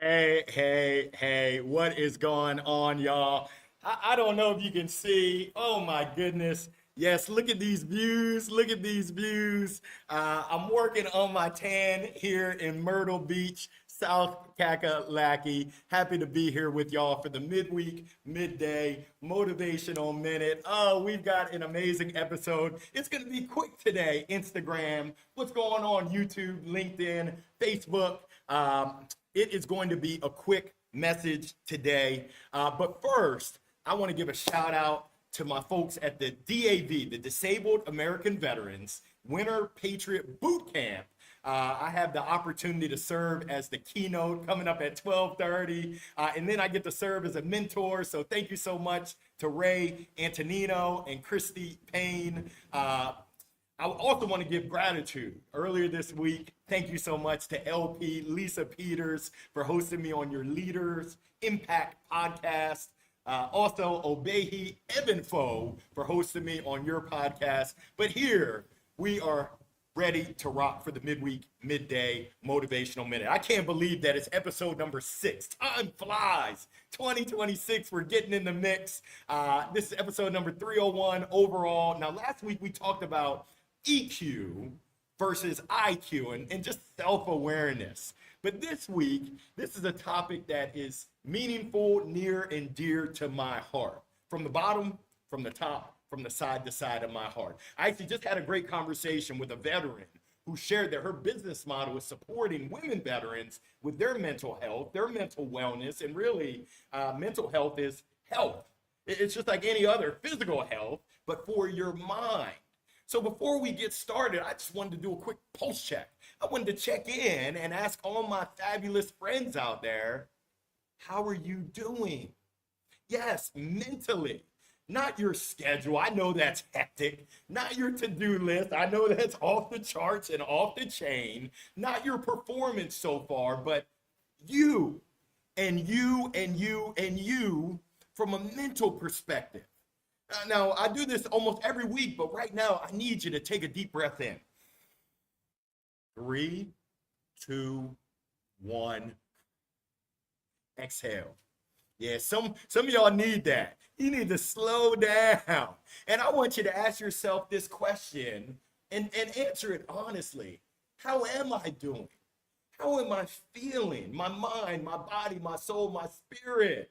Hey, what is going on, y'all? I don't know if you can see. Oh my goodness. Yes, look at these views. Look at these views. I'm working on my tan here in Myrtle Beach, South Kakalaki. Happy to be here with y'all for the midweek, midday motivational minute. Oh, we've got an amazing episode. It's going to be quick today. Instagram, what's going on? YouTube, LinkedIn, Facebook. It is going to be a quick message today. But first, I want to give a shout out to my folks at the DAV, the Disabled American Veterans Winter Patriot Boot Camp. I have the opportunity to serve as the keynote coming up at 12:30, and then I get to serve as a mentor. So thank you so much to Ray Antonino and Christy Payne. I also want to give gratitude. Earlier this week, thank you so much to LP Lisa Peters for hosting me on your Leaders Impact podcast. Also, Obehi Ebenfo for hosting me on your podcast. But here we are ready to rock for the midday motivational minute. I can't believe that it's episode number 6. Time flies. 2026, we're getting in the mix. This is episode number 301 overall. Now, last week we talked about EQ versus IQ and just self-awareness. But this week, this is a topic that is meaningful, near and dear to my heart. From the bottom, from the top, from the side to side of my heart. I actually just had a great conversation with a veteran who shared that her business model is supporting women veterans with their mental health, their mental wellness, and really mental health is health. It's just like any other physical health, but for your mind. So before we get started, I just wanted to do a quick pulse check. I wanted to check in and ask all my fabulous friends out there, how are you doing? Yes, mentally, not your schedule. I know that's hectic. Not your to-do list. I know that's off the charts and off the chain. Not your performance so far, but you and you and you and you from a mental perspective. Now, I do this almost every week, but right now I need you to take a deep breath in. 3, 2, 1. Exhale. Yeah, some of y'all need that. You need to slow down. And I want you to ask yourself this question and answer it honestly. How am I doing? How am I feeling? My mind, my body, my soul, my spirit.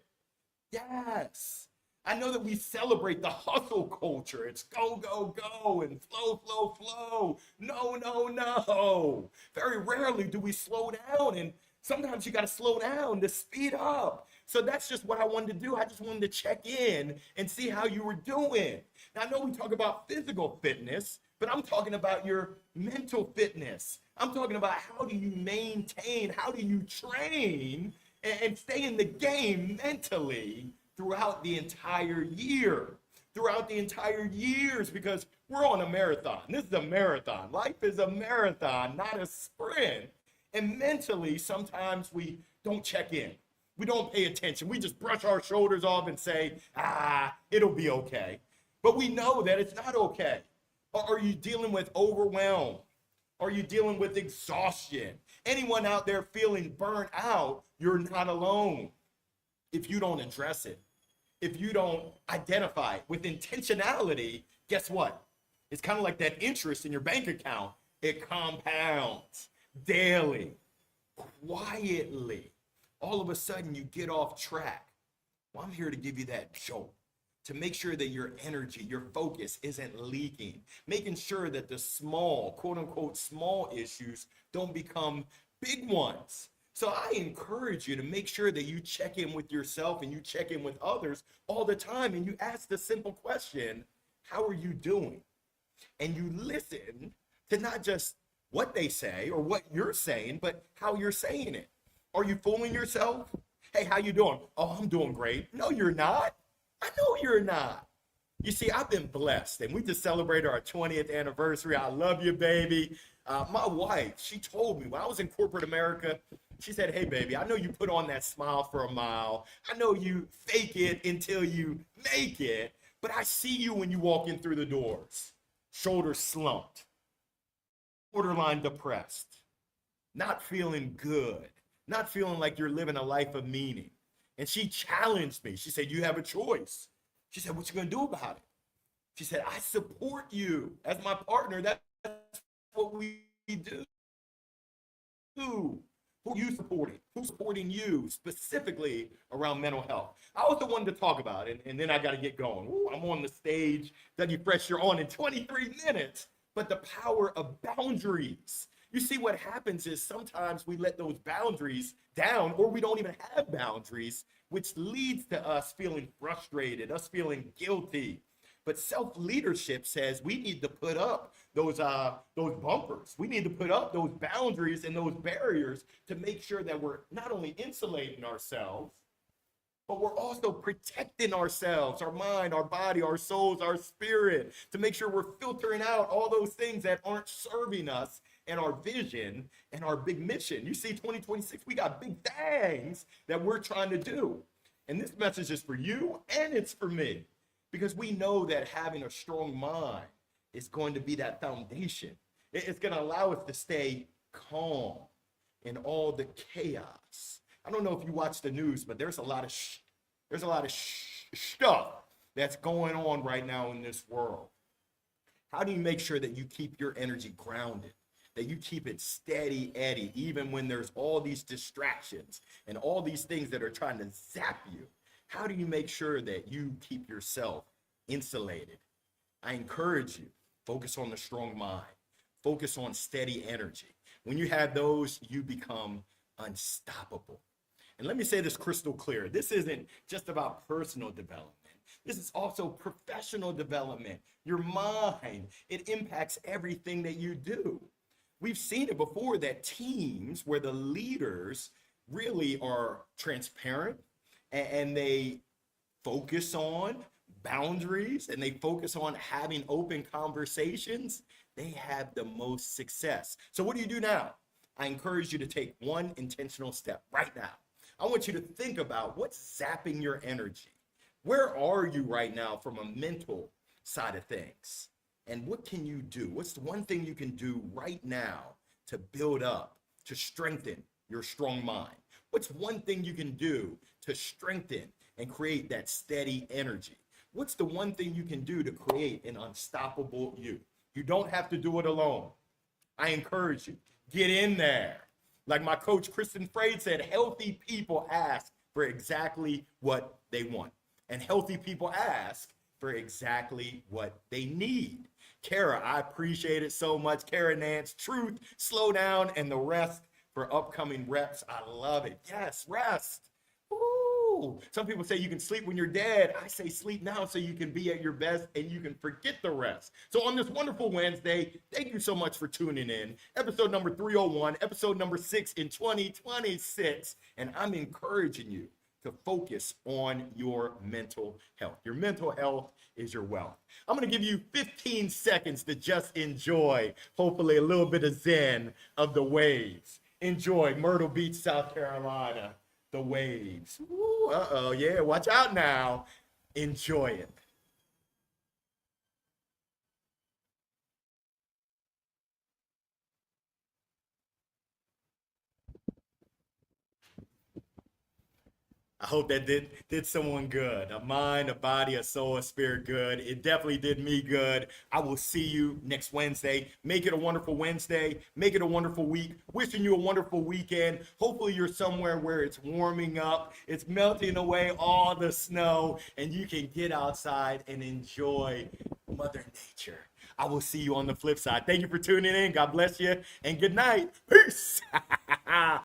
Yes. I know that we celebrate the hustle culture. It's go, go, go, and flow, flow, flow. No, no, no. Very rarely do we slow down, and sometimes you got to slow down to speed up. So that's just what I wanted to do. I just wanted to check in and see how you were doing. Now, I know we talk about physical fitness, but I'm talking about your mental fitness. I'm talking about how do you maintain, how do you train and stay in the game mentally throughout the entire year, throughout the entire years, because we're on a marathon. This is a marathon. Life is a marathon, not a sprint. And mentally, sometimes we don't check in. We don't pay attention. We just brush our shoulders off and say, it'll be okay. But we know that it's not okay. Or are you dealing with overwhelm? Are you dealing with exhaustion? Anyone out there feeling burnt out, you're not alone. If you don't address it, if you don't identify it with intentionality, guess what? It's kind of like that interest in your bank account. It compounds daily, quietly. All of a sudden you get off track. Well, I'm here to give you that jolt, to make sure that your energy, your focus isn't leaking, making sure that the small, quote unquote, small issues don't become big ones. So I encourage you to make sure that you check in with yourself and you check in with others all the time, and you ask the simple question, how are you doing? And you listen to not just what they say or what you're saying, but how you're saying it. Are you fooling yourself? Hey, how you doing? Oh, I'm doing great. No, you're not. I know you're not. You see, I've been blessed, and we just celebrated our 20th anniversary. I love you, baby. My wife, she told me when I was in corporate America, she said, hey, baby, I know you put on that smile for a mile. I know you fake it until you make it, but I see you when you walk in through the doors. Shoulders slumped, borderline depressed, not feeling good. not feeling like you're living a life of meaning. And she challenged me. She said, you have a choice. She said, what you gonna do about it? She said, I support you as my partner. That's what we do. Who are you supporting? Who's supporting you specifically around mental health? I also wanted to talk about it, and then I got to get going. Ooh, I'm on the stage. Dougie Fresh, you're on in 23 minutes. But the power of boundaries. You see, what happens is sometimes we let those boundaries down, or we don't even have boundaries, which leads to us feeling frustrated, us feeling guilty. But self-leadership says we need to put up those bumpers. We need to put up those boundaries and those barriers to make sure that we're not only insulating ourselves, but we're also protecting ourselves, our mind, our body, our souls, our spirit, to make sure we're filtering out all those things that aren't serving us and our vision and our big mission. You see, 2026, we got big things that we're trying to do. And this message is for you and it's for me, because we know that having a strong mind is going to be that foundation. It's going to allow us to stay calm in all the chaos. I don't know if you watch the news, but there's a lot of stuff that's going on right now in this world. How do you make sure that you keep your energy grounded, that you keep it steady Eddie, even when there's all these distractions and all these things that are trying to zap you? How do you make sure that you keep yourself insulated? I encourage you, focus on the strong mind, focus on steady energy. When you have those, you become unstoppable. And let me say this crystal clear. This isn't just about personal development. This is also professional development. Your mind, it impacts everything that you do. We've seen it before that teams where the leaders really are transparent and they focus on boundaries and they focus on having open conversations, they have the most success. So what do you do now? I encourage you to take one intentional step right now. I want you to think about what's zapping your energy. Where are you right now from a mental side of things? And what can you do? What's the one thing you can do right now to build up, to strengthen your strong mind? What's one thing you can do to strengthen and create that steady energy? What's the one thing you can do to create an unstoppable you? You don't have to do it alone. I encourage you, get in there. Like my coach, Kristen Frade, said, healthy people ask for exactly what they want. And healthy people ask for exactly what they need. Kara, I appreciate it so much. Kara Nance, truth, slow down, and the rest for upcoming reps. I love it. Yes, rest. Ooh. Some people say you can sleep when you're dead. I say sleep now so you can be at your best and you can forget the rest. So on this wonderful Wednesday, thank you so much for tuning in. Episode number 301, episode number 6 in 2026. And I'm encouraging you to focus on your mental health. Your mental health is your wealth. I'm going to give you 15 seconds to just enjoy, hopefully, a little bit of zen of the waves. Enjoy Myrtle Beach, South Carolina. The waves. Ooh, uh-oh, yeah, watch out now. Enjoy it. I hope that did someone good. A mind, a body, a soul, a spirit good. It definitely did me good. I will see you next Wednesday. Make it a wonderful Wednesday. Make it a wonderful week. Wishing you a wonderful weekend. Hopefully you're somewhere where it's warming up. It's melting away all the snow and you can get outside and enjoy Mother Nature. I will see you on the flip side. Thank you for tuning in. God bless you and good night. Peace.